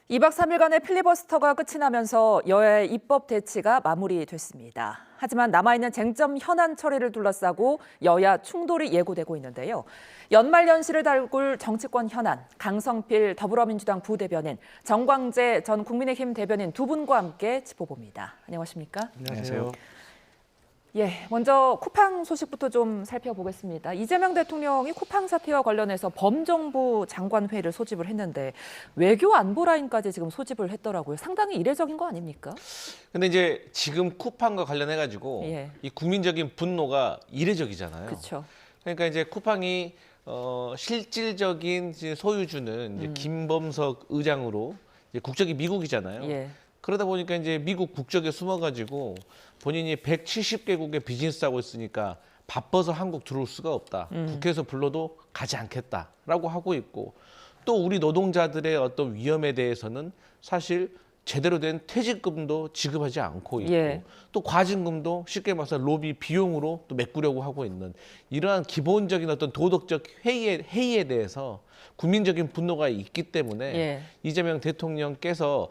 2박 3일간의 필리버스터가 끝이 나면서 여야의 입법 대치가 마무리됐습니다. 하지만 남아있는 쟁점 현안 처리를 둘러싸고 여야 충돌이 예고되고 있는데요. 연말연시를 달굴 정치권 현안, 강성필 더불어민주당 부대변인, 정광재 전 국민의힘 대변인 두 분과 함께 짚어봅니다. 안녕하십니까? 안녕하세요. 예, 먼저 쿠팡 소식부터 좀 살펴보겠습니다. 이재명 대통령이 쿠팡 사태와 관련해서 범정부 장관회의를 소집을 했는데 외교 안보 라인까지 지금 소집을 했더라고요. 상당히 이례적인 거 아닙니까? 근데 이제 지금 쿠팡과 관련해 가지고 예. 이 국민적인 분노가 이례적이잖아요. 그렇죠. 그러니까 이제 쿠팡이 실질적인 이제 소유주는 이제 김범석 의장으로 이제 국적이 미국이잖아요. 예. 그러다 보니까 이제 미국 국적에 숨어가지고 본인이 170개국에 비즈니스 하고 있으니까 바빠서 한국 들어올 수가 없다. 국회에서 불러도 가지 않겠다라고 하고 있고, 또 우리 노동자들의 어떤 위험에 대해서는 사실 제대로 된 퇴직금도 지급하지 않고 있고, 예. 또 과징금도 쉽게 말해서 로비 비용으로 또 메꾸려고 하고 있는 이러한 기본적인 어떤 도덕적 회의에 대해서 국민적인 분노가 있기 때문에 예. 이재명 대통령께서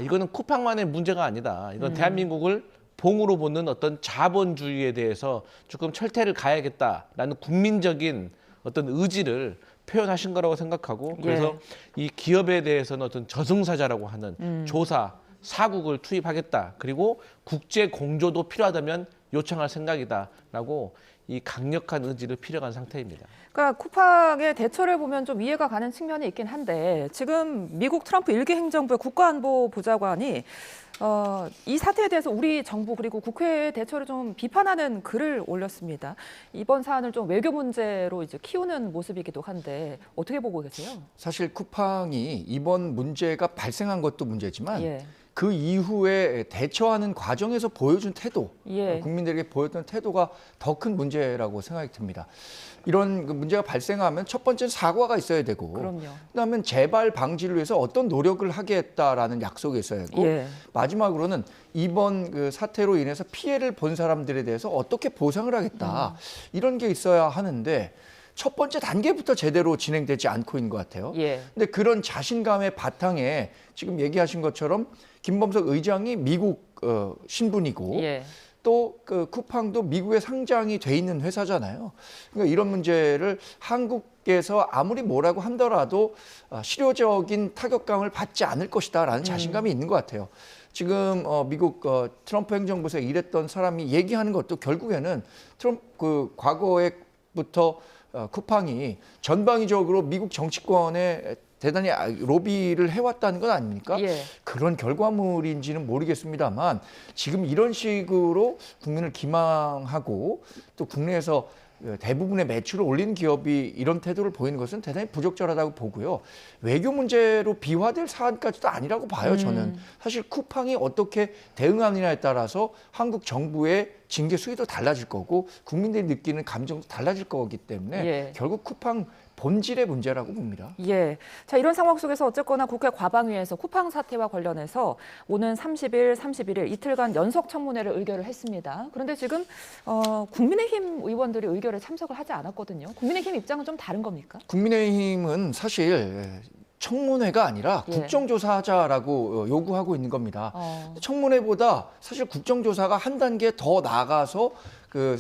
이거는 쿠팡만의 문제가 아니다. 이건 대한민국을 봉으로 보는 어떤 자본주의에 대해서 조금 철퇴를 가야겠다라는 국민적인 어떤 의지를 표현하신 거라고 생각하고, 그래서 이 기업에 대해서는 어떤 저승사자라고 하는 조사, 사국을 투입하겠다. 그리고 국제 공조도 필요하다면 요청할 생각이다라고 이 강력한 의지를 필요한 상태입니다. 그러니까 쿠팡의 대처를 보면 좀 이해가 가는 측면이 있긴 한데 지금 미국 트럼프 일개 행정부의 국가안보보좌관이 이 사태에 대해서 우리 정부 그리고 국회의 대처를 좀 비판하는 글을 올렸습니다. 이번 사안을 좀 외교 문제로 이제 키우는 모습이기도 한데 어떻게 보고 계세요? 사실 쿠팡이 이번 문제가 발생한 것도 문제지만 예. 그 이후에 대처하는 과정에서 보여준 태도, 예. 국민들에게 보였던 태도가 더 큰 문제라고 생각이 듭니다. 이런 그 문제가 발생하면 첫 번째는 사과가 있어야 되고, 그럼요. 그다음에 재발 방지를 위해서 어떤 노력을 하겠다라는 약속이 있어야 하고, 예. 마지막으로는 이번 그 사태로 인해서 피해를 본 사람들에 대해서 어떻게 보상을 하겠다, 이런 게 있어야 하는데 첫 번째 단계부터 제대로 진행되지 않고 있는 것 같아요. 예. 근데 그런 자신감의 바탕에 지금 얘기하신 것처럼 김범석 의장이 미국 신분이고, 예. 또 그 쿠팡도 미국에 상장이 돼 있는 회사잖아요. 그러니까 이런 문제를 한국에서 아무리 뭐라고 하더라도 실효적인 타격감을 받지 않을 것이다라는 자신감이 있는 것 같아요. 지금 미국 트럼프 행정부에서 일했던 사람이 얘기하는 것도 결국에는 트럼프 그 과거에부터 쿠팡이 전방위적으로 미국 정치권에 대단히 로비를 해왔다는 건 아닙니까? 예. 그런 결과물인지는 모르겠습니다만 지금 이런 식으로 국민을 기망하고 또 국내에서 대부분의 매출을 올리는 기업이 이런 태도를 보이는 것은 대단히 부적절하다고 보고요. 외교 문제로 비화될 사안까지도 아니라고 봐요, 저는. 사실 쿠팡이 어떻게 대응하느냐에 따라서 한국 정부의 징계 수위도 달라질 거고 국민들이 느끼는 감정도 달라질 거기 때문에 예. 결국 쿠팡 본질의 문제라고 봅니다. 예. 자, 이런 상황 속에서 어쨌거나 국회 과방위에서 쿠팡 사태와 관련해서 오는 30일, 31일 이틀간 연석 청문회를 의결을 했습니다. 그런데 지금 국민의힘 의원들이 의결에 참석을 하지 않았거든요. 국민의힘 입장은 좀 다른 겁니까? 국민의힘은 사실 청문회가 아니라 예. 국정조사하자라고 요구하고 있는 겁니다. 청문회보다 사실 국정조사가 한 단계 더 나아가서 그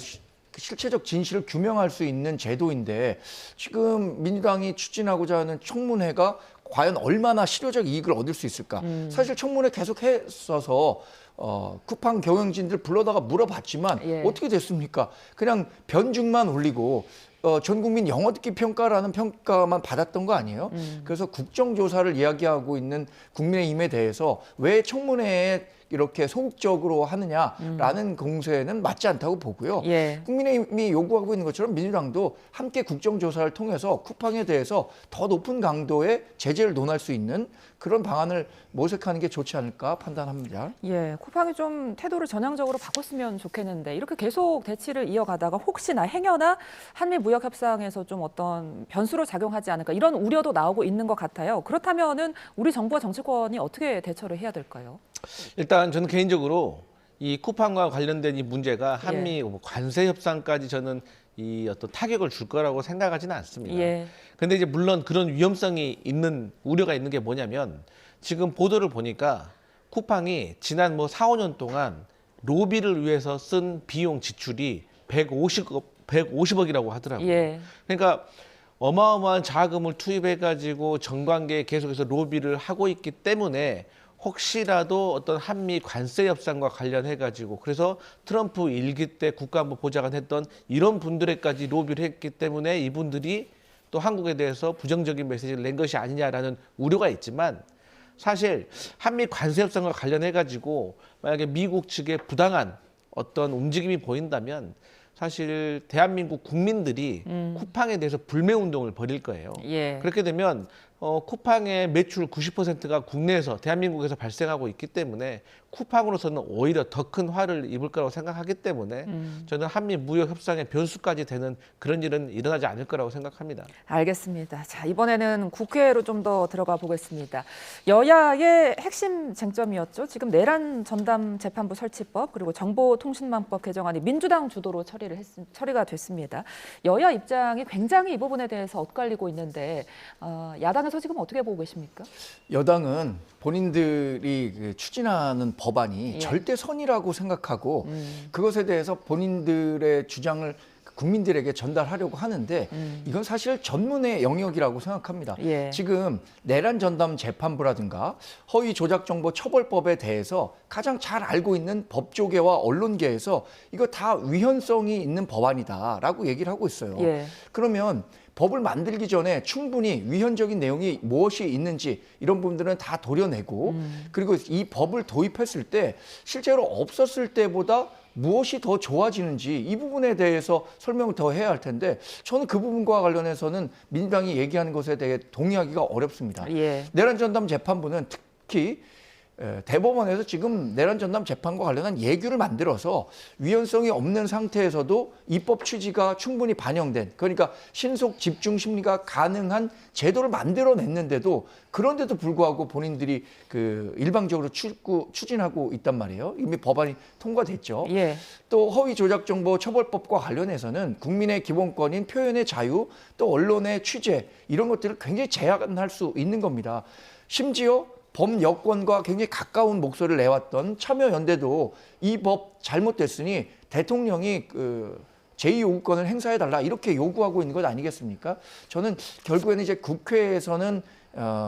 실체적 진실을 규명할 수 있는 제도인데 지금 민주당이 추진하고자 하는 청문회가 과연 얼마나 실효적 이익을 얻을 수 있을까? 사실 청문회 계속 했어서 쿠팡 경영진들 불러다가 물어봤지만 예. 어떻게 됐습니까? 그냥 변증만 올리고 전 국민 영어 듣기 평가라는 평가만 받았던 거 아니에요? 그래서 국정조사를 이야기하고 있는 국민의힘에 대해서 왜 청문회에 이렇게 소극적으로 하느냐라는 공세는 맞지 않다고 보고요. 예. 국민의힘이 요구하고 있는 것처럼 민주당도 함께 국정조사를 통해서 쿠팡에 대해서 더 높은 강도의 제재를 논할 수 있는 그런 방안을 모색하는 게 좋지 않을까 판단합니다. 예, 쿠팡이 좀 태도를 전향적으로 바꿨으면 좋겠는데 이렇게 계속 대치를 이어가다가 혹시나 행여나 한미 무역 협상에서 좀 어떤 변수로 작용하지 않을까 이런 우려도 나오고 있는 것 같아요. 그렇다면은 우리 정부와 정치권이 어떻게 대처를 해야 될까요? 일단 저는 개인적으로 이 쿠팡과 관련된 이 문제가 한미 관세 협상까지 저는 이 어떤 타격을 줄 거라고 생각하지는 않습니다. 예. 근데 이제 물론 그런 위험성이 있는 우려가 있는 게 뭐냐면 지금 보도를 보니까 쿠팡이 지난 뭐 4, 5년 동안 로비를 위해서 쓴 비용 지출이 150억이라고 하더라고요. 예. 그러니까 어마어마한 자금을 투입해가지고 정관계에 계속해서 로비를 하고 있기 때문에 혹시라도 어떤 한미 관세 협상과 관련해가지고 그래서 트럼프 일기 때 국가안보 보좌관 했던 이런 분들에까지 로비를 했기 때문에 이분들이 또 한국에 대해서 부정적인 메시지를 낸 것이 아니냐라는 우려가 있지만 사실 한미 관세 협상과 관련해가지고 만약에 미국 측에 부당한 어떤 움직임이 보인다면 사실 대한민국 국민들이 쿠팡에 대해서 불매 운동을 벌일 거예요. 예. 그렇게 되면 쿠팡의 매출 90%가 국내에서 대한민국에서 발생하고 있기 때문에 쿠팡으로서는 오히려 더 큰 화를 입을 거라고 생각하기 때문에 저는 한미 무역 협상의 변수까지 되는 그런 일은 일어나지 않을 거라고 생각합니다. 알겠습니다. 자, 이번에는 국회로 좀 더 들어가 보겠습니다. 여야의 핵심 쟁점이었죠. 지금 내란 전담 재판부 설치법 그리고 정보통신망법 개정안이 민주당 주도로 처리가 됐습니다. 여야 입장이 굉장히 이 부분에 대해서 엇갈리고 있는데 야당에서 지금 어떻게 보고 계십니까? 여당은 본인들이 추진하는 법안이 예. 절대선이라고 생각하고 그것에 대해서 본인들의 주장을 국민들에게 전달하려고 하는데 이건 사실 전문의 영역이라고 생각합니다. 예. 지금 내란 전담 재판부라든가 허위 조작 정보 처벌법에 대해서 가장 잘 알고 있는 법조계와 언론계에서 이거 다 위헌성이 있는 법안이다라고 얘기를 하고 있어요. 예. 그러면 법을 만들기 전에 충분히 위헌적인 내용이 무엇이 있는지 이런 부분들은 다 도려내고 그리고 이 법을 도입했을 때 실제로 없었을 때보다 무엇이 더 좋아지는지 이 부분에 대해서 설명을 더 해야 할 텐데 저는 그 부분과 관련해서는 민주당이 얘기하는 것에 대해 동의하기가 어렵습니다. 예. 내란 전담 재판부는 특히 대법원에서 지금 내란 전담 재판과 관련한 예규를 만들어서 위헌성이 없는 상태에서도 입법 취지가 충분히 반영된 그러니까 신속 집중 심리가 가능한 제도를 만들어냈는데도 그런데도 불구하고 본인들이 일방적으로 추진하고 있단 말이에요. 이미 법안이 통과됐죠. 예. 또 허위 조작 정보 처벌법과 관련해서는 국민의 기본권인 표현의 자유 또 언론의 취재 이런 것들을 굉장히 제한할 수 있는 겁니다. 심지어 범여권과 굉장히 가까운 목소리를 내왔던 참여연대도 이 법 잘못됐으니 대통령이 제2요구권을 행사해달라 이렇게 요구하고 있는 것 아니겠습니까? 저는 결국에는 이제 국회에서는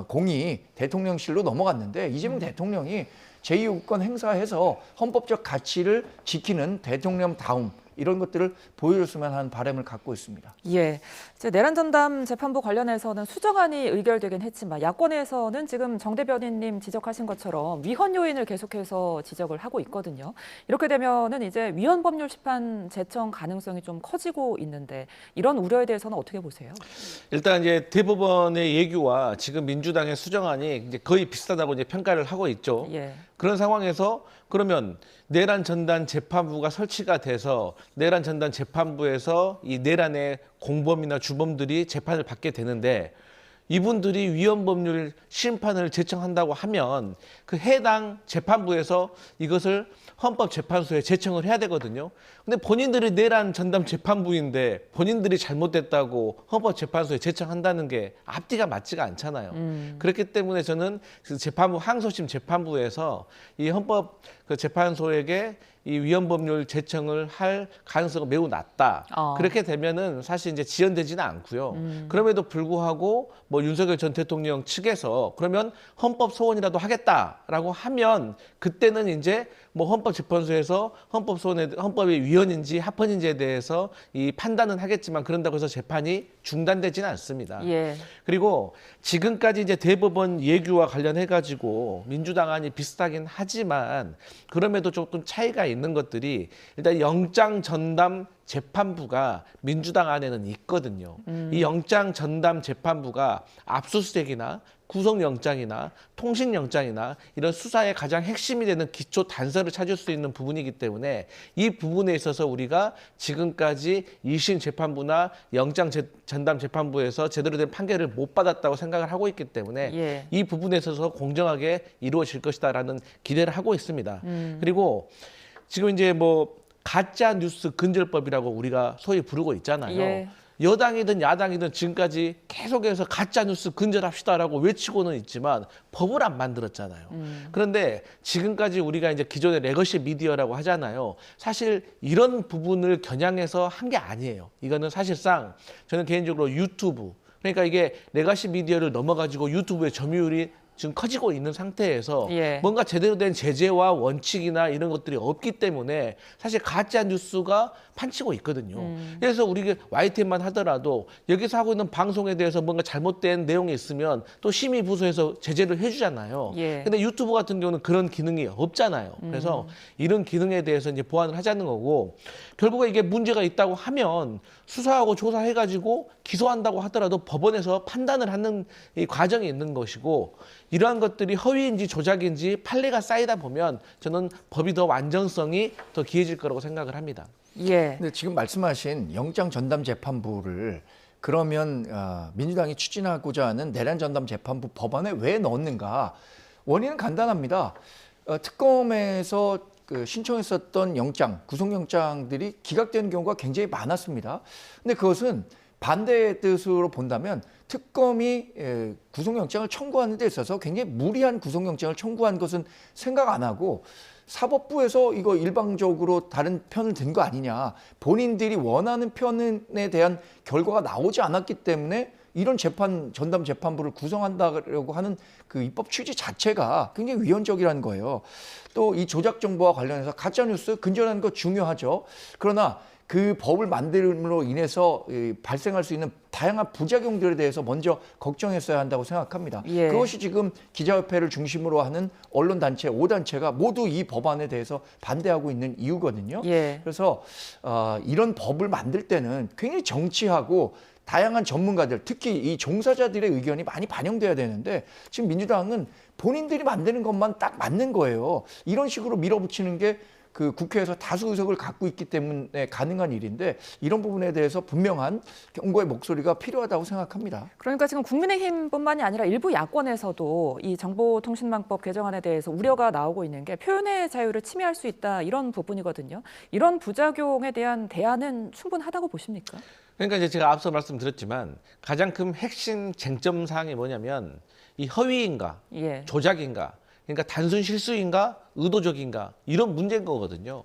공이 대통령실로 넘어갔는데 이재명 대통령이 제2요구권 행사해서 헌법적 가치를 지키는 대통령다움 이런 것들을 보여줬으면 하는 바람을 갖고 있습니다. 예, 이제 내란 전담 재판부 관련해서는 수정안이 의결되긴 했지만 야권에서는 지금 정 대변인님 지적하신 것처럼 위헌 요인을 계속해서 지적을 하고 있거든요. 이렇게 되면은 이제 위헌 법률 심판 제청 가능성이 좀 커지고 있는데 이런 우려에 대해서는 어떻게 보세요? 일단 이제 대법원의 예규와 지금 민주당의 수정안이 이제 거의 비슷하다고 이제 평가를 하고 있죠. 예. 그런 상황에서 그러면 내란 전담 재판부가 설치가 돼서 내란 전담 재판부에서 이 내란의 공범이나 주범들이 재판을 받게 되는데 이분들이 위헌 법률 심판을 제청한다고 하면 그 해당 재판부에서 이것을 헌법재판소에 제청을 해야 되거든요. 근데 본인들이 내란 전담 재판부인데 본인들이 잘못됐다고 헌법재판소에 제청한다는 게 앞뒤가 맞지가 않잖아요. 그렇기 때문에 저는 그 재판부 항소심 재판부에서 이 헌법 그 재판소에게 이 위헌 법률 제청을 할 가능성은 매우 낮다. 그렇게 되면은 사실 이제 지연되지는 않고요. 그럼에도 불구하고 뭐 윤석열 전 대통령 측에서 그러면 헌법 소원이라도 하겠다라고 하면 그때는 이제 뭐 헌법재판소에서 헌법의 위헌인지 합헌인지에 대해서 이 판단은 하겠지만 그런다고 해서 재판이 중단되지는 않습니다. 예. 그리고 지금까지 이제 대법원 예규와 관련해 가지고 민주당 안이 비슷하긴 하지만 그럼에도 조금 차이가 있는 것들이 일단 영장 전담 재판부가 민주당 안에는 있거든요. 이 영장 전담 재판부가 압수수색이나 구속영장이나 통신영장이나 이런 수사의 가장 핵심이 되는 기초 단서를 찾을 수 있는 부분이기 때문에 이 부분에 있어서 우리가 지금까지 2심 재판부나 영장 전담 재판부에서 제대로 된 판결을 못 받았다고 생각을 하고 있기 때문에 예. 이 부분에 있어서 공정하게 이루어질 것이다라는 기대를 하고 있습니다. 그리고 지금 이제 뭐 가짜 뉴스 근절법이라고 우리가 소위 부르고 있잖아요. 예. 여당이든 야당이든 지금까지 계속해서 가짜뉴스 근절합시다라고 외치고는 있지만 법을 안 만들었잖아요. 그런데 지금까지 우리가 이제 기존의 레거시 미디어라고 하잖아요. 사실 이런 부분을 겨냥해서 한 게 아니에요. 이거는 사실상 저는 개인적으로 유튜브, 그러니까 이게 레거시 미디어를 넘어가지고 유튜브의 점유율이 지금 커지고 있는 상태에서 예. 뭔가 제대로 된 제재와 원칙이나 이런 것들이 없기 때문에 사실 가짜 뉴스가 판치고 있거든요. 그래서 우리 YTN만 하더라도 여기서 하고 있는 방송에 대해서 뭔가 잘못된 내용이 있으면 또 심의 부서에서 제재를 해주잖아요. 예. 근데 유튜브 같은 경우는 그런 기능이 없잖아요. 그래서 이런 기능에 대해서 이제 보완을 하자는 거고, 결국에 이게 문제가 있다고 하면 수사하고 조사해가지고 기소한다고 하더라도 법원에서 판단을 하는 이 과정이 있는 것이고, 이러한 것들이 허위인지 조작인지 판례가 쌓이다 보면 저는 법이 더 완전성이 더 기해질 거라고 생각을 합니다. 예. 근데 지금 말씀하신 영장 전담 재판부를 그러면 민주당이 추진하고자 하는 내란 전담 재판부 법안에 왜 넣었는가? 원인은 간단합니다. 특검에서 신청했었던 영장, 구속영장들이 기각되는 경우가 굉장히 많았습니다. 근데 그것은 반대의 뜻으로 본다면 특검이 구속영장을 청구하는 데 있어서 굉장히 무리한 구속영장을 청구한 것은 생각 안 하고 사법부에서 이거 일방적으로 다른 편을 든 거 아니냐. 본인들이 원하는 편에 대한 결과가 나오지 않았기 때문에 이런 전담 재판부를 구성한다고 하는 그 입법 취지 자체가 굉장히 위헌적이라는 거예요. 또 이 조작 정보와 관련해서 가짜뉴스 근절하는 거 중요하죠. 그러나 그 법을 만듦으로 인해서 발생할 수 있는 다양한 부작용들에 대해서 먼저 걱정했어야 한다고 생각합니다. 예. 그것이 지금 기자협회를 중심으로 하는 언론단체 5단체가 모두 이 법안에 대해서 반대하고 있는 이유거든요. 예. 그래서 이런 법을 만들 때는 굉장히 정치하고 다양한 전문가들, 특히 이 종사자들의 의견이 많이 반영돼야 되는데 지금 민주당은 본인들이 만드는 것만 딱 맞는 거예요. 이런 식으로 밀어붙이는 게 그 국회에서 다수 의석을 갖고 있기 때문에 가능한 일인데 이런 부분에 대해서 분명한 경고의 목소리가 필요하다고 생각합니다. 그러니까 지금 국민의힘뿐만이 아니라 일부 야권에서도 이 정보통신망법 개정안에 대해서 우려가 나오고 있는 게 표현의 자유를 침해할 수 있다 이런 부분이거든요. 이런 부작용에 대한 대안은 충분하다고 보십니까? 그러니까 이제 제가 앞서 말씀드렸지만 가장 큰 핵심 쟁점 사항이 뭐냐면 이 허위인가, 예. 조작인가, 그러니까 단순 실수인가, 의도적인가 이런 문제인 거거든요.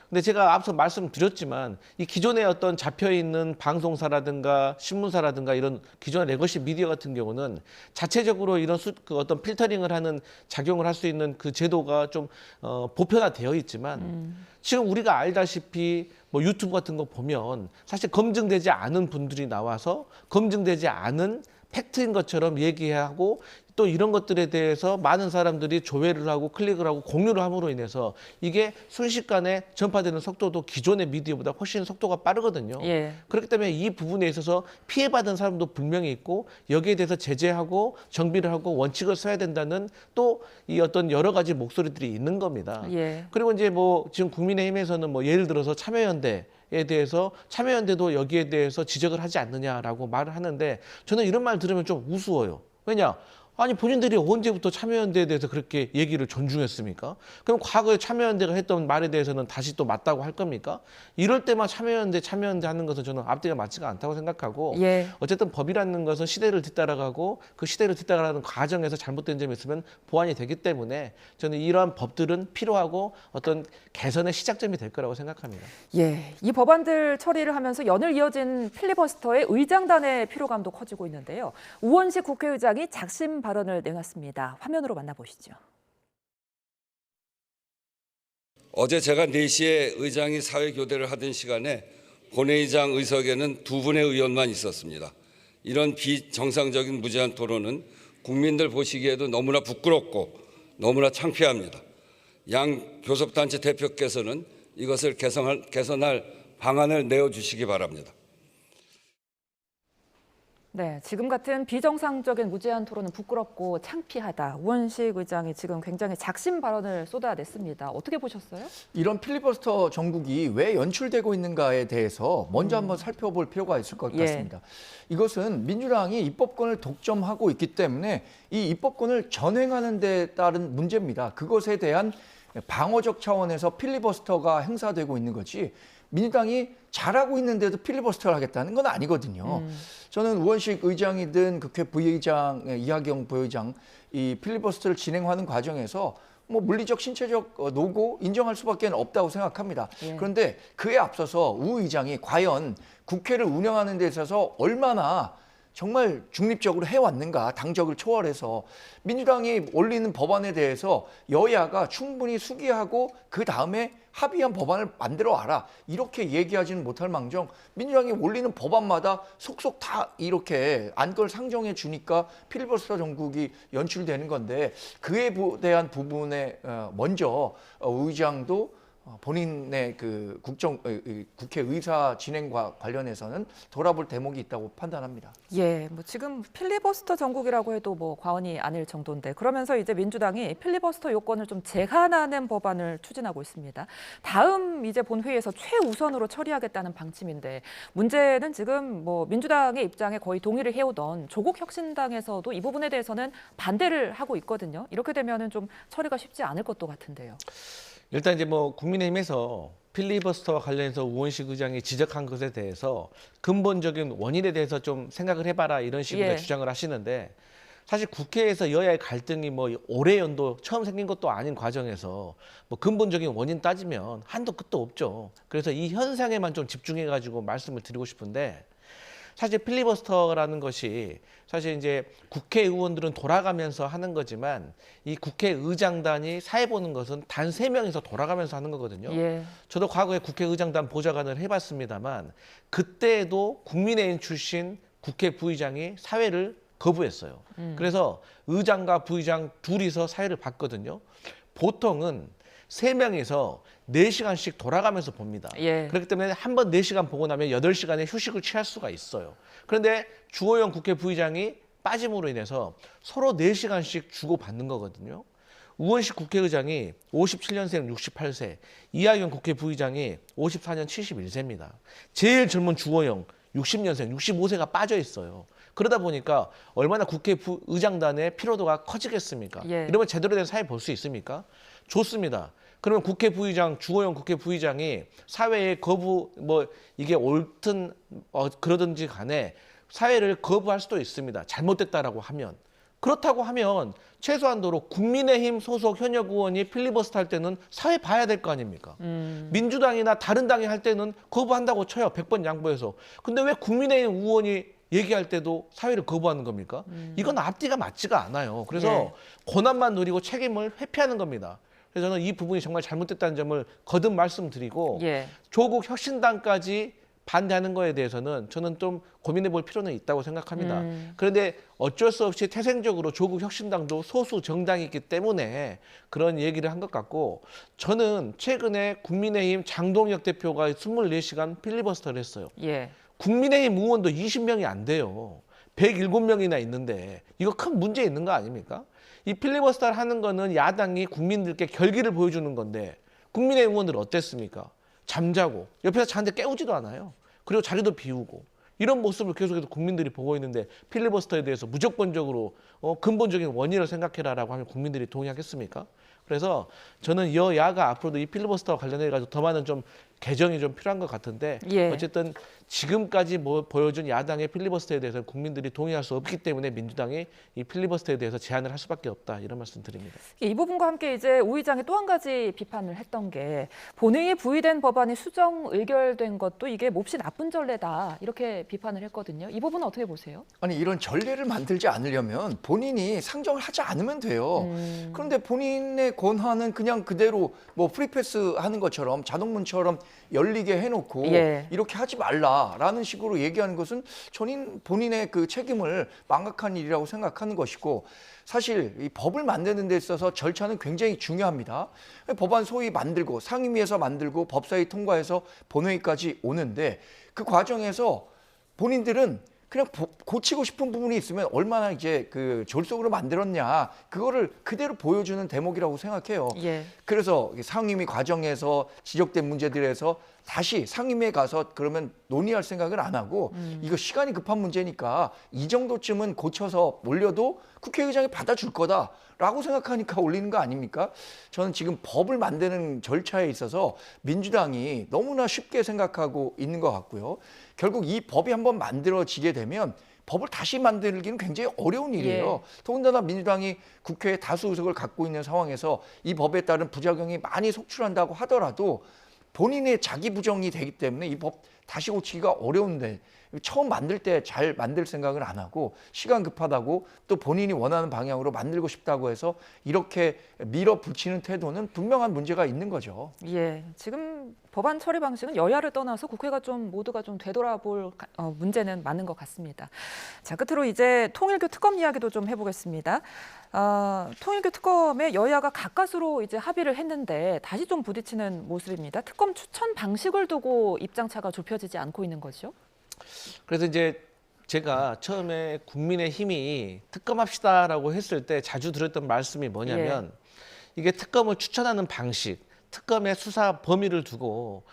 근데 제가 앞서 말씀드렸지만 이 기존에 어떤 잡혀 있는 방송사라든가 신문사라든가 이런 기존의 레거시 미디어 같은 경우는 자체적으로 이런 그 어떤 필터링을 하는 작용을 할 수 있는 그 제도가 좀 보편화되어 있지만 지금 우리가 알다시피 뭐 유튜브 같은 거 보면 사실 검증되지 않은 분들이 나와서 검증되지 않은 팩트인 것처럼 얘기하고 또 이런 것들에 대해서 많은 사람들이 조회를 하고 클릭을 하고 공유를 함으로 인해서 이게 순식간에 전파되는 속도도 기존의 미디어보다 훨씬 속도가 빠르거든요. 예. 그렇기 때문에 이 부분에 있어서 피해받은 사람도 분명히 있고 여기에 대해서 제재하고 정비를 하고 원칙을 써야 된다는 또 이 어떤 여러 가지 목소리들이 있는 겁니다. 예. 그리고 이제 뭐 지금 국민의힘에서는 뭐 예를 들어서 참여연대에 대해서 참여연대도 여기에 대해서 지적을 하지 않느냐라고 말을 하는데 저는 이런 말 들으면 좀 우스워요. 왜냐? 아니 본인들이 언제부터 참여연대에 대해서 그렇게 얘기를 존중했습니까? 그럼 과거에 참여연대가 했던 말에 대해서는 다시 또 맞다고 할 겁니까? 이럴 때만 참여연대 하는 것은 저는 앞뒤가 맞지가 않다고 생각하고 예. 어쨌든 법이라는 것은 시대를 뒤따라가고 그 시대를 뒤따라가는 과정에서 잘못된 점이 있으면 보완이 되기 때문에 저는 이러한 법들은 필요하고 어떤 개선의 시작점이 될 거라고 생각합니다. 예. 이 법안들 처리를 하면서 연일 이어진 필리버스터의 의장단의 피로감도 커지고 있는데요. 우원식 국회의장이 작심 발언을 내놨습니다. 화면으로 만나보시죠. 어제 제가 4시에 의장이 사회교대를 하던 시간에 본회의장 의석에는 2분의 의원만 있었습니다. 이런 비정상적인 무제한 토론은 국민들 보시기에도 너무나 부끄럽고 너무나 창피합니다. 양 교섭단체 대표께서는 이것을 개선할 방안을 내어주시기 바랍니다. 네, 지금 같은 비정상적인 무제한 토론은 부끄럽고 창피하다. 우원식 의장이 지금 굉장히 작심 발언을 쏟아냈습니다. 어떻게 보셨어요? 이런 필리버스터 정국이 왜 연출되고 있는가에 대해서 먼저 한번 살펴볼 필요가 있을 것 같습니다. 이것은 민주당이 입법권을 독점하고 있기 때문에 이 입법권을 전횡하는 데 따른 문제입니다. 그것에 대한 방어적 차원에서 필리버스터가 행사되고 있는 거지 민주당이 잘하고 있는데도 필리버스터를 하겠다는 건 아니거든요. 저는 우원식 의장이든 국회 부의장, 이하경 부의장 이 필리버스터를 진행하는 과정에서 뭐 물리적, 신체적 노고 인정할 수밖에 없다고 생각합니다. 예. 그런데 그에 앞서서 우 의장이 과연 국회를 운영하는 데 있어서 얼마나 정말 중립적으로 해왔는가, 당적을 초월해서 민주당이 올리는 법안에 대해서 여야가 충분히 수기하고 그 다음에 합의한 법안을 만들어 와라 이렇게 얘기하지는 못할 망정 민주당이 올리는 법안마다 속속 다 이렇게 안건을 상정해 주니까 필리버스터 정국이 연출되는 건데 그에 대한 부분에 먼저 의장도 본인의 그 국회 의사 진행과 관련해서는 돌아볼 대목이 있다고 판단합니다. 예, 뭐 지금 필리버스터 전국이라고 해도 뭐 과언이 아닐 정도인데 그러면서 이제 민주당이 필리버스터 요건을 좀 제한하는 법안을 추진하고 있습니다. 다음 이제 본회의에서 최우선으로 처리하겠다는 방침인데 문제는 지금 뭐 민주당의 입장에 거의 동의를 해오던 조국 혁신당에서도 이 부분에 대해서는 반대를 하고 있거든요. 이렇게 되면은 좀 처리가 쉽지 않을 것도 같은데요. 일단 이제 뭐 국민의힘에서 필리버스터와 관련해서 우원식 의장이 지적한 것에 대해서 근본적인 원인에 대해서 좀 생각을 해봐라 이런 식으로 예. 주장을 하시는데 사실 국회에서 여야의 갈등이 뭐 올해 연도 처음 생긴 것도 아닌 과정에서 뭐 근본적인 원인 따지면 한도 끝도 없죠. 그래서 이 현상에만 좀 집중해가지고 말씀을 드리고 싶은데 사실 필리버스터라는 것이 사실 이제 국회의원들은 돌아가면서 하는 거지만 이 국회의장단이 사회 보는 것은 단 3명이서 돌아가면서 하는 거거든요. 예. 저도 과거에 국회의장단 보좌관을 해봤습니다만 그때도 국민의힘 출신 국회 부의장이 사회를 거부했어요. 그래서 의장과 부의장 둘이서 사회를 봤거든요. 보통은 3명이서 4시간씩 돌아가면서 봅니다. 예. 그렇기 때문에 한 번 4시간 보고 나면 8시간의 휴식을 취할 수가 있어요. 그런데 주호영 국회 부의장이 빠짐으로 인해서 서로 4시간씩 주고받는 거거든요. 우원식 국회의장이 57년생 68세, 이하경 국회 부의장이 54년 71세입니다. 제일 젊은 주호영 60년생 65세가 빠져 있어요. 그러다 보니까 얼마나 국회 의장단의 피로도가 커지겠습니까? 예. 이러면 제대로 된 사회 볼 수 있습니까? 좋습니다. 그러면 국회 부의장, 주호영 국회 부의장이 사회에 거부, 뭐 이게 옳든 그러든지 간에 사회를 거부할 수도 있습니다. 잘못됐다라고 하면. 그렇다고 하면 최소한도로 국민의힘 소속 현역 의원이 필리버스터 할 때는 사회 봐야 될 거 아닙니까? 민주당이나 다른 당이 할 때는 거부한다고 쳐요. 100번 양보해서. 근데 왜 국민의힘 의원이 얘기할 때도 사회를 거부하는 겁니까? 이건 앞뒤가 맞지가 않아요. 그래서 예. 권한만 누리고 책임을 회피하는 겁니다. 그래서 저는 이 부분이 정말 잘못됐다는 점을 거듭 말씀드리고 예. 조국 혁신당까지 반대하는 거에 대해서는 저는 좀 고민해 볼 필요는 있다고 생각합니다. 그런데 어쩔 수 없이 태생적으로 조국 혁신당도 소수 정당이기 때문에 그런 얘기를 한 것 같고 저는 최근에 국민의힘 장동혁 대표가 24시간 필리버스터를 했어요. 예. 국민의힘 의원도 20명이 안 돼요. 107명이나 있는데 이거 큰 문제 있는 거 아닙니까? 이 필리버스터를 하는 거는 야당이 국민들께 결기를 보여주는 건데 국민의힘 의원들은 어땠습니까? 잠자고 옆에서 자는데 깨우지도 않아요. 그리고 자리도 비우고 이런 모습을 계속해서 국민들이 보고 있는데 필리버스터에 대해서 무조건적으로 근본적인 원인을 생각해라라고 하면 국민들이 동의하겠습니까? 그래서 저는 여야가 앞으로도 이 필리버스터와 관련해 가지고 더 많은 좀 개정이 좀 필요한 것 같은데 예. 어쨌든 지금까지 보여준 야당의 필리버스터에 대해서 국민들이 동의할 수 없기 때문에 민주당이 이 필리버스터에 대해서 제한을 할 수밖에 없다 이런 말씀 드립니다. 이 부분과 함께 이제 우 의장이 또 한 가지 비판을 했던 게 본회의에 부의된 법안이 수정 의결된 것도 이게 몹시 나쁜 전례다 이렇게 비판을 했거든요. 이 부분은 어떻게 보세요? 아니 이런 전례를 만들지 않으려면 본인이 상정을 하지 않으면 돼요. 그런데 본인의 권한은 그냥 그대로 뭐 프리패스 하는 것처럼 자동문처럼 열리게 해놓고 예. 이렇게 하지 말라라는 식으로 얘기하는 것은 본인의 그 책임을 망각한 일이라고 생각하는 것이고 사실 이 법을 만드는 데 있어서 절차는 굉장히 중요합니다. 법안 소위 만들고 상임위에서 만들고 법사위 통과해서 본회의까지 오는데 그 과정에서 본인들은 그냥 고치고 싶은 부분이 있으면 얼마나 이제 그 졸속으로 만들었냐 그거를 그대로 보여주는 대목이라고 생각해요. 예. 그래서 상임위 과정에서 지적된 문제들에서 다시 상임위에 가서 그러면 논의할 생각을 안 하고 이거 시간이 급한 문제니까 이 정도쯤은 고쳐서 올려도 국회의장이 받아줄 거다. 라고 생각하니까 올리는 거 아닙니까? 저는 지금 법을 만드는 절차에 있어서 민주당이 너무나 쉽게 생각하고 있는 것 같고요. 결국 이 법이 한번 만들어지게 되면 법을 다시 만들기는 굉장히 어려운 일이에요. 더군다나 민주당이 국회에 다수 의석을 갖고 있는 상황에서 이 법에 따른 부작용이 많이 속출한다고 하더라도 본인의 자기 부정이 되기 때문에 이 법 다시 고치기가 어려운데 처음 만들 때 잘 만들 생각을 안 하고 시간 급하다고 또 본인이 원하는 방향으로 만들고 싶다고 해서 이렇게 밀어붙이는 태도는 분명한 문제가 있는 거죠. 예, 지금 법안 처리 방식은 여야를 떠나서 국회가 좀 모두가 좀 되돌아볼 문제는 많은 것 같습니다. 자, 끝으로 이제 통일교 특검 이야기도 좀 해보겠습니다. 통일교 특검에 여야가 가까스로 이제 합의를 했는데 다시 좀 부딪히는 모습입니다. 특검 추천 방식을 두고 입장차가 좁혀지지 않고 있는 거죠? 그래서 이제 제가 처음에 국민의힘이 특검합시다라고 했을 때 자주 들었던 말씀이 뭐냐면 이게 특검을 추천하는 방식, 특검의 수사 범위를 두고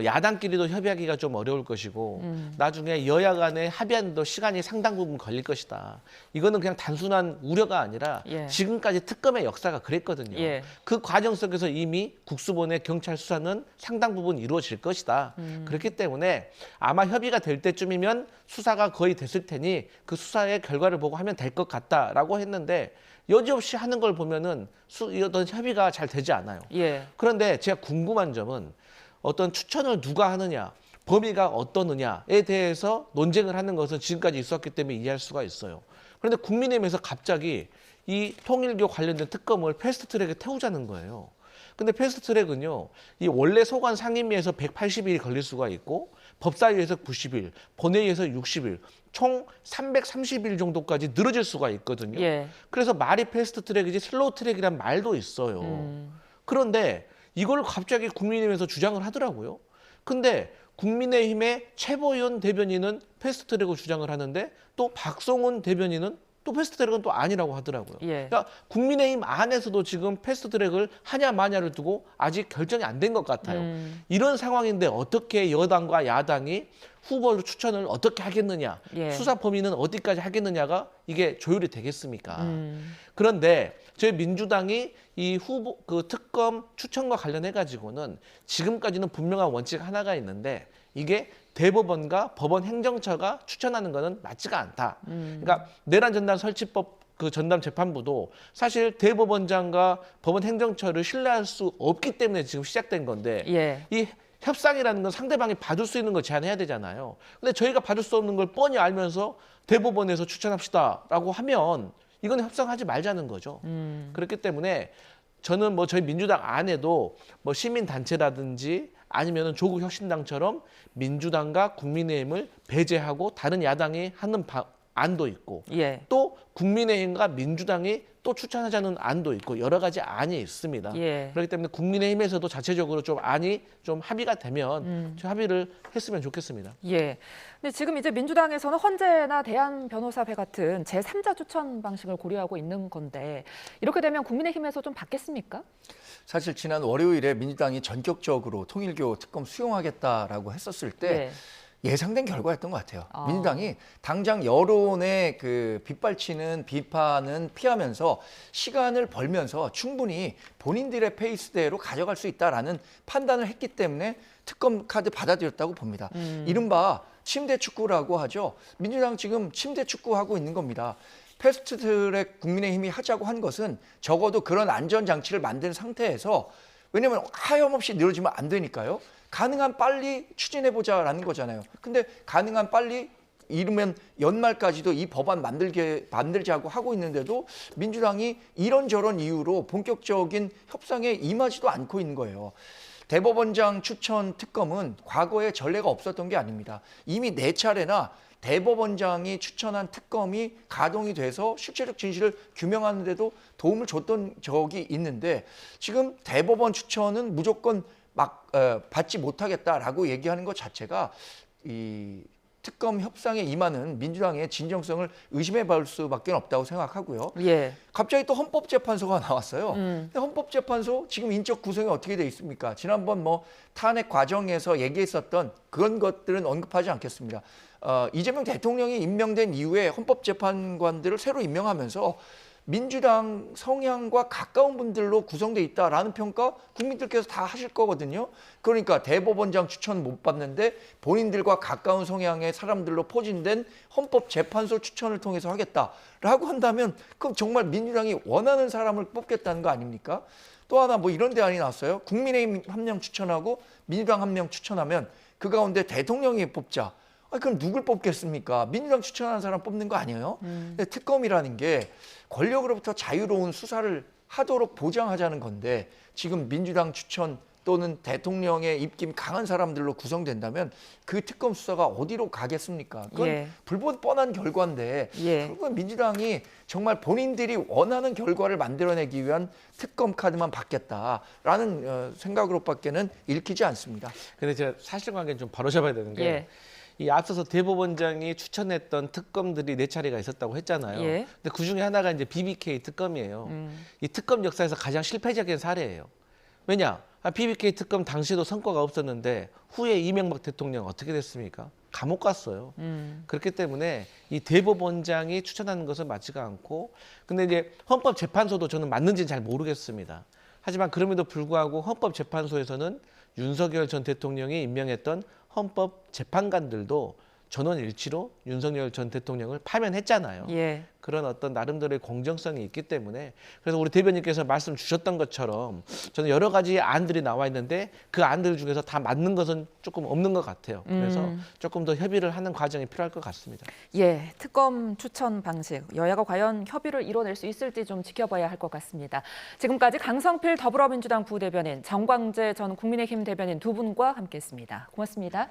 야당끼리도 협의하기가 좀 어려울 것이고 나중에 여야 간에 합의하는데도 시간이 상당 부분 걸릴 것이다. 이거는 그냥 단순한 우려가 아니라 지금까지 특검의 역사가 그랬거든요. 그 과정 속에서 이미 국수본의 경찰 수사는 상당 부분 이루어질 것이다. 그렇기 때문에 아마 협의가 될 때쯤이면 수사가 거의 됐을 테니 그 수사의 결과를 보고 하면 될 것 같다라고 했는데 여지없이 하는 걸 보면은 어떤 협의가 잘 되지 않아요. 그런데 제가 궁금한 점은 어떤 추천을 누가 하느냐, 범위가 어떠느냐에 대해서 논쟁을 하는 것은 지금까지 있었기 때문에 이해할 수가 있어요. 그런데 국민의힘에서 갑자기 이 통일교 관련된 특검을 패스트트랙에 태우자는 거예요. 근데 패스트트랙은요, 이 원래 소관 상임위에서 180일이 걸릴 수가 있고 법사위에서 90일, 본회의에서 60일, 총 330일 정도까지 늘어질 수가 있거든요. 그래서 말이 패스트트랙이지 슬로우 트랙이란 말도 있어요. 그런데 이걸 갑자기 국민의힘에서 주장을 하더라고요. 근데 국민의힘의 최보위원 대변인은 패스트트랙을 주장을 하는데 또 박성훈 대변인은 또 패스트트랙은 또 아니라고 하더라고요. 그러니까 국민의힘 안에서도 지금 패스트트랙을 하냐 마냐를 두고 아직 결정이 안 된 것 같아요. 이런 상황인데 어떻게 여당과 야당이 후보 추천을 어떻게 하겠느냐, 수사 범위는 어디까지 하겠느냐가 이게 조율이 되겠습니까? 그런데 저희 민주당이 이 후보 그 특검 추천과 관련해 가지고는 지금까지는 분명한 원칙 하나가 있는데 이게 대법원과 법원 행정처가 추천하는 것은 맞지가 않다. 그러니까 내란 전담 설치법 그 전담 재판부도 사실 대법원장과 법원 행정처를 신뢰할 수 없기 때문에 지금 시작된 건데 이 협상이라는 건 상대방이 받을 수 있는 걸 제안해야 되잖아요. 근데 저희가 받을 수 없는 걸 뻔히 알면서 대법원에서 추천합시다라고 하면 이건 협상하지 말자는 거죠. 그렇기 때문에 저는 뭐 저희 민주당 안에도 뭐 시민단체라든지 아니면은 조국혁신당처럼 민주당과 국민의힘을 배제하고 다른 야당이 하는 안도 있고 또 국민의힘과 민주당이 또 추천하자는 안도 있고 여러 가지 안이 있습니다. 그렇기 때문에 국민의힘에서도 자체적으로 좀 안이 좀 합의가 되면 좀 합의를 했으면 좋겠습니다. 근데 지금 이제 민주당에서는 헌재나 대한 변호사회 같은 제3자 추천 방식을 고려하고 있는 건데 이렇게 되면 국민의힘에서 좀 받겠습니까? 사실 지난 월요일에 민주당이 전격적으로 통일교 특검 수용하겠다라고 했었을 때 예상된 결과였던 것 같아요. 민주당이 당장 여론의 그 빗발치는 비판은 피하면서 시간을 벌면서 충분히 본인들의 페이스대로 가져갈 수 있다라는 판단을 했기 때문에 특검 카드 받아들였다고 봅니다. 이른바 침대 축구라고 하죠. 민주당 지금 침대 축구하고 있는 겁니다. 패스트트랙 국민의힘이 하자고 한 것은 적어도 그런 안전장치를 만든 상태에서 왜냐하면 하염없이 늘어지면 안 되니까요. 가능한 빨리 추진해보자라는 거잖아요. 근데 가능한 빨리 이르면 연말까지도 이 법안 만들자고 하고 있는데도 민주당이 이런저런 이유로 본격적인 협상에 임하지도 않고 있는 거예요. 대법원장 추천 특검은 과거에 전례가 없었던 게 아닙니다. 이미 4차례나 대법원장이 추천한 특검이 가동이 돼서 실체적 진실을 규명하는 데도 도움을 줬던 적이 있는데 지금 대법원 추천은 무조건 막 받지 못하겠다라고 얘기하는 것 자체가 이 특검 협상에 임하는 민주당의 진정성을 의심해 볼 수밖에 없다고 생각하고요. 갑자기 또 헌법재판소가 나왔어요. 근데 헌법재판소 지금 인적 구성이 어떻게 돼 있습니까? 지난번 뭐 탄핵 과정에서 얘기했었던 그런 것들은 언급하지 않겠습니다. 이재명 대통령이 임명된 이후에 헌법재판관들을 새로 임명하면서 민주당 성향과 가까운 분들로 구성돼 있다라는 평가 국민들께서 다 하실 거거든요. 그러니까 대법원장 추천 못 받는데 본인들과 가까운 성향의 사람들로 포진된 헌법재판소 추천을 통해서 하겠다라고 한다면 그럼 정말 민주당이 원하는 사람을 뽑겠다는 거 아닙니까? 또 하나 뭐 이런 대안이 나왔어요. 국민의힘 한 명 추천하고 민주당 한 명 추천하면 그 가운데 대통령이 뽑자. 그럼 누굴 뽑겠습니까? 민주당 추천하는 사람 뽑는 거 아니에요? 근데 특검이라는 게 권력으로부터 자유로운 수사를 하도록 보장하자는 건데 지금 민주당 추천 또는 대통령의 입김 강한 사람들로 구성된다면 그 특검 수사가 어디로 가겠습니까? 그건 예. 불보듯 뻔한 결과인데 예. 결국은 민주당이 정말 본인들이 원하는 결과를 만들어내기 위한 특검 카드만 받겠다라는 생각으로밖에는 읽히지 않습니다. 근데 제가 사실관계는 좀 바로잡아야 되는 게 예. 이 앞서서 대법원장이 추천했던 특검들이 4차례가 있었다고 했잖아요. 예. 근데 그 중에 하나가 이제 BBK 특검이에요. 이 특검 역사에서 가장 실패적인 사례예요. 왜냐? BBK 특검 당시에도 성과가 없었는데 후에 이명박 대통령 어떻게 됐습니까? 감옥 갔어요. 그렇기 때문에 이 대법원장이 추천하는 것은 맞지가 않고, 근데 이제 헌법재판소도 저는 맞는지는 잘 모르겠습니다. 하지만 그럼에도 불구하고 헌법재판소에서는 윤석열 전 대통령이 임명했던 헌법재판관들도 전원일치로 윤석열 전 대통령을 파면했잖아요. 예. 그런 어떤 나름대로의 공정성이 있기 때문에, 그래서 우리 대변인께서 말씀 주셨던 것처럼 저는 여러 가지 안들이 나와 있는데 그 안들 중에서 다 맞는 것은 조금 없는 것 같아요. 그래서 조금 더 협의를 하는 과정이 필요할 것 같습니다. 예, 특검 추천 방식, 여야가 과연 협의를 이뤄낼 수 있을지 좀 지켜봐야 할 것 같습니다. 지금까지 강성필 더불어민주당 부대변인, 정광재 전 국민의힘 대변인 두 분과 함께했습니다. 고맙습니다.